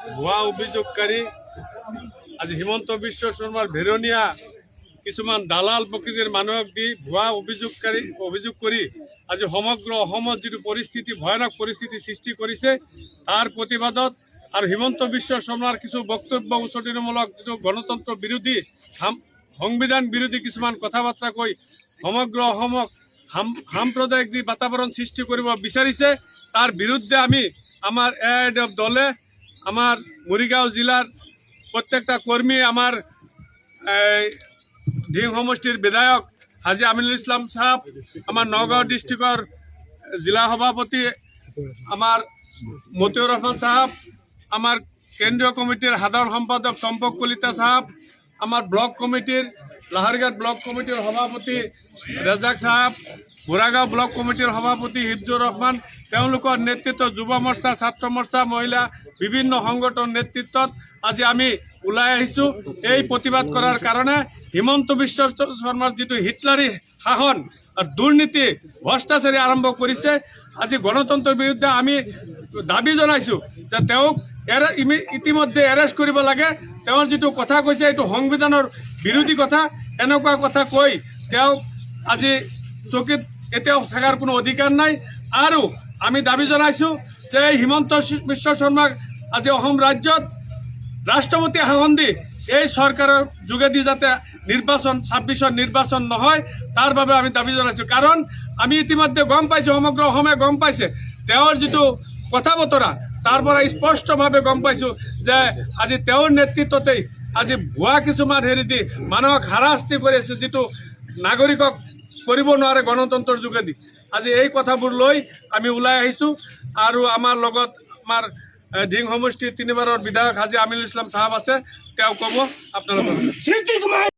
ভুয়া অভিযোগকারী আজি হিমন্ত বিশ্ব শর্মার ভেরনিয়া কিছুমান দালাল প্রকৃতির মানুহক দি ভুয়া অভিযোগ করে আজি সমগ্র অসমত যে পরিস্থিতি ভয়ানক পরিস্থিতি সৃষ্টি করেছে তার প্রতিবাদত আর হিমন্ত বিশ্ব শর্মার কিছু বক্তব্য উচতনিমূলক যে গণতন্ত্র বিরোধী সংবিধান বিরোধী কিছুমান কথাবার্তা কৈ সমগ্র অসমক সাম্প্রদায়িক যে বাতাবরণ সৃষ্টি কৰিব বিচাৰিছে তার বিরুদ্ধে আমি আমার এআইএডিএফ দলে আমার মরিগাঁও জেলার প্রত্যেকটা কর্মী আমার ঢিং সমষ্টির বিধায়ক হাজি আমিনুল ইসলাম সাহেব আমার নগাঁও ডিস্ট্রিক্টর জেলা সভাপতি আমার মতিউর রহমান সাহেব আমার কেন্দ্রীয় কমিটির সাধারণ সম্পাদক চম্পক কলিতা সাহেব আমার ব্লক কমিটির লাহারঘাট ব্লক কমিটির সভাপতি রেজাক সাহেব বুঢ়াগাঁও ব্লক কমিটির সভাপতি হিফজুর রহমান নেতৃত্ব যুব মোর্চা ছাত্র মোর্চা মহিলা বিভিন্ন সংগঠন নেতৃত্বত আজি আমি ওলাই আহিছোঁ এই প্রতিবাদ করার কারণে হিমন্ত বিশ্ব শর্মার যে হিটলারি শাসন আর দুর্নীতি ভ্রষ্টাচারী আরম্ভ করেছে আজি গণতন্ত্রের বিরুদ্ধে আমি দাবি জানাইছোঁ যে ইতিমধ্যে এরেস্ট কৰিব লাগে তেওঁৰ যেটো কথা কৈছে এইটো সংবিধানৰ বিৰোধী কথা এনেকুৱা কথা কৈ তেওঁক আজি চকীত এতিয়াও থাকাৰ কোনো অধিকাৰ নাই আৰু আমি দাবি জানাইছোঁ যে হিমন্ত বিশ্ব শৰ্মাক আজি অসম ৰাজ্যত ৰাষ্ট্ৰপতি শাসন দি এই চৰকাৰৰ যোগেদি যাতে নিৰ্বাচন ২৬ৰ নিৰ্বাচন নহয় তাৰ বাবে আমি দাবি জানাইছোঁ কাৰণ আমি ইতিমধ্যে গম পাইছোঁ সমগ্ৰ অসমে গম পাইছে তেওঁৰ যেটো কথা বতৰা তাৰ পৰা স্পষ্টভাৱে গম পাইছোঁ যে আজি তেওঁৰ নেতৃত্বতেই আজি ভুৱা কিছুমান হেৰি দি মানুহক হাৰাশাস্তি কৰি আছে যেটো নাগৰিকক কৰিব নোৱাৰে গণতন্ত্ৰৰ যোগেদি আজি এই কথাবোৰ লৈ আমি ওলাই আহিছোঁ আৰু আমাৰ লগত আমাৰ ঢিং সমষ্টিৰ ৩বাৰৰ বিধায়ক হাজি আমিনুল ইছলাম সাহেব আছে তেওঁ ক'ব আপোনালোকক